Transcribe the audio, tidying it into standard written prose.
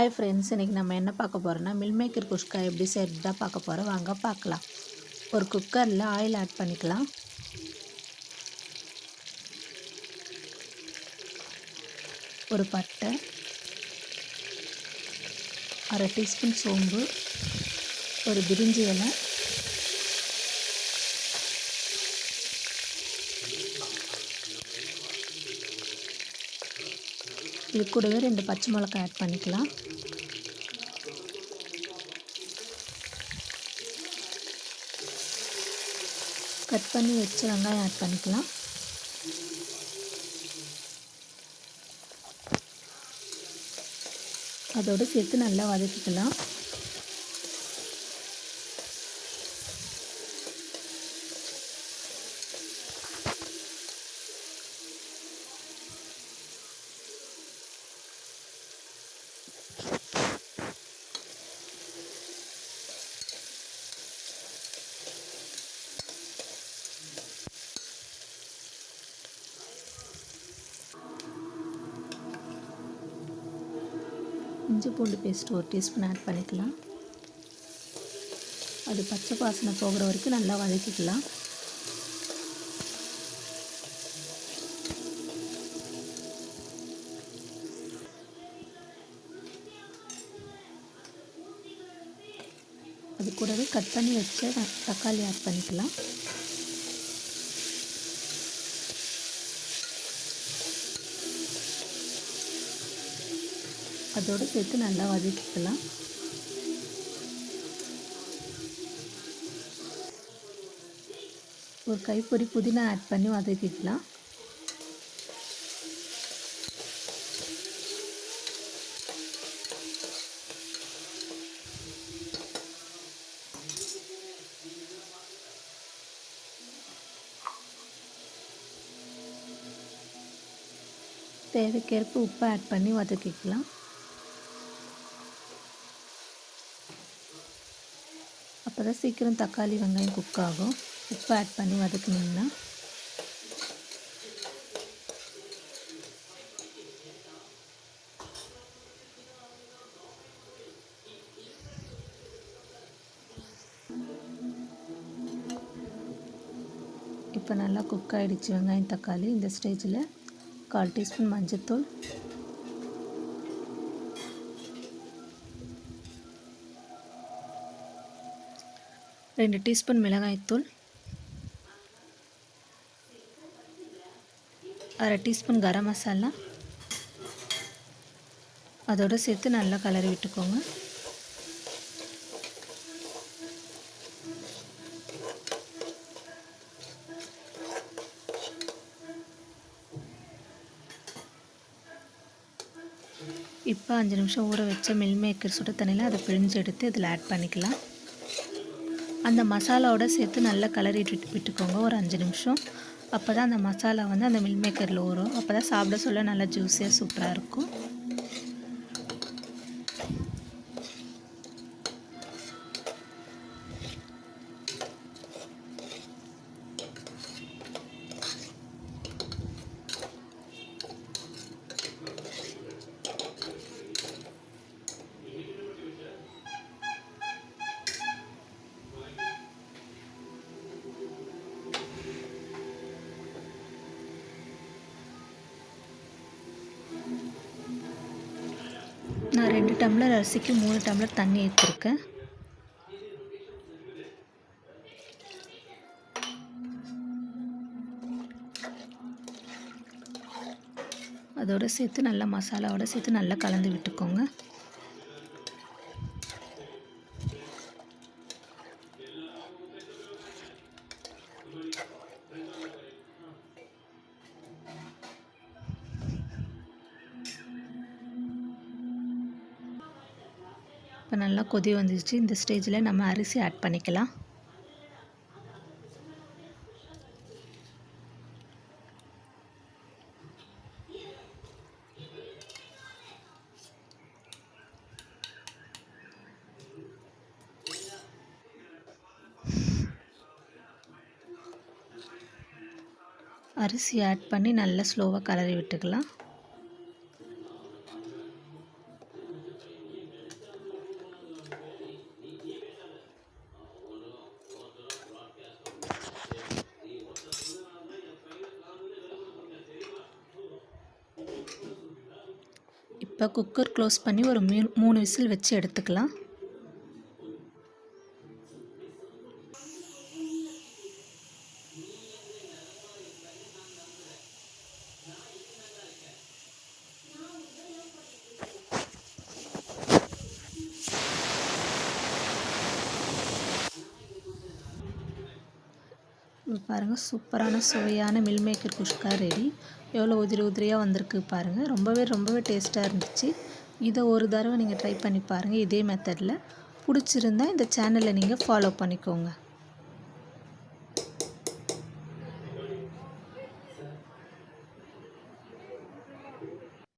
Hi friends, இன்றைக்கி நம்ம என்ன பார்க்க போகிறோம்னா மில் மேக்கர் குஷ்கா எப்படி செய்கிறது தான் பார்க்க போகிறோம். வாங்க பார்க்கலாம். ஒரு குக்கரில் ஆயில் ஆட் பண்ணிக்கலாம். ஒரு பட்டை, அரை டீஸ்பூன் சோம்பு, ஒரு பிரிஞ்சி இலை, இது கூடவே 2 பச்சை மிளகாய் ஆட் பண்ணிக்கலாம். கட் பண்ணி வச்ச வெங்காயம் ஆட் பண்ணிக்கலாம். அதோடு சேர்த்து நல்லா வதக்கிக்கலாம். இஞ்சி பூண்டு பேஸ்ட் 1 டீஸ்பூன் ஆட் பண்ணிக்கலாம். அது பச்சை வாசனை போகிற வரைக்கும் நல்லா வதக்கிக்கலாம். அது கூடவே கட் பண்ணி வச்ச தக்காளி ஆட் பண்ணிக்கலாம். அதோடு சேர்த்து நல்லா வதக்கிக்கலாம். ஒரு கைப்பொடி புதினா ஆட் பண்ணி வதக்கிக்கலாம். தேவைக்கேற்ப உப்பு ஆட் பண்ணி வதக்கிக்கலாம். அப்போ தான் சீக்கிரம் தக்காளி வெங்காயம் குக் ஆகும். உப்பு ஆட் பண்ணி வதக்குனிங்கன்னா இப்போ நல்லா குக் ஆகிடுச்சு வெங்காயம் தக்காளி. இந்த ஸ்டேஜில் 1/4 டீஸ்பூன் மஞ்சள்தூள், 2 டீஸ்பூன் மிளகாய்த்தூள், 1/2 டீஸ்பூன் கரம் மசாலா அதோடு சேர்த்து நல்லா கலரி விட்டுக்கோங்க. இப்போ 5 நிமிஷம் ஊற வச்ச மில் மேக்கர் சுட தண்ணியில் அதை பிழிஞ்சு எடுத்து இதில் ஆட் பண்ணிக்கலாம். அந்த மசாலாவோட சேர்த்து நல்லா கலரி விட்டுக்கோங்க ஒரு 5 நிமிஷம். அப்போ தான் அந்த மசாலா வந்து அந்த மில் மேக்கரில் ஊறும். அப்போ தான் சாப்பிட சொல்ல நல்லா ஜூஸியாக சூப்பராக இருக்கும். நான் 2 டம்ளர் அரிசிக்கு 3 டம்ளர் தண்ணி ஊற்றிருக்கேன். அதோடு சேர்த்து நல்லா மசாலாவோட சேர்த்து நல்லா கலந்து விட்டுக்கோங்க. இப்போ நல்லா கொதி வந்துடுச்சு. இந்த ஸ்டேஜில் நம்ம அரிசி ஆட் பண்ணிக்கலாம். அரிசி ஆட் பண்ணி நல்லா ஸ்லோவாக கலரி விட்டுக்கலாம். இப்போ குக்கர் க்ளோஸ் பண்ணி ஒரு 3 விசில் வச்சு எடுத்துக்கலாம். பாருங்கள், சூப்பரான சுவையான மில் மேக்கர் குஸ்கா ரெடி. எவ்வளோ உதிரி உதிரியாக வந்திருக்கு பாருங்கள். ரொம்பவே டேஸ்ட்டாக இருந்துச்சு. இதை ஒரு தடவை நீங்கள் ட்ரை பண்ணி பாருங்கள் இதே மெத்தடில். பிடிச்சிருந்தா இந்த சேனலை நீங்கள் ஃபாலோ பண்ணிக்கோங்க.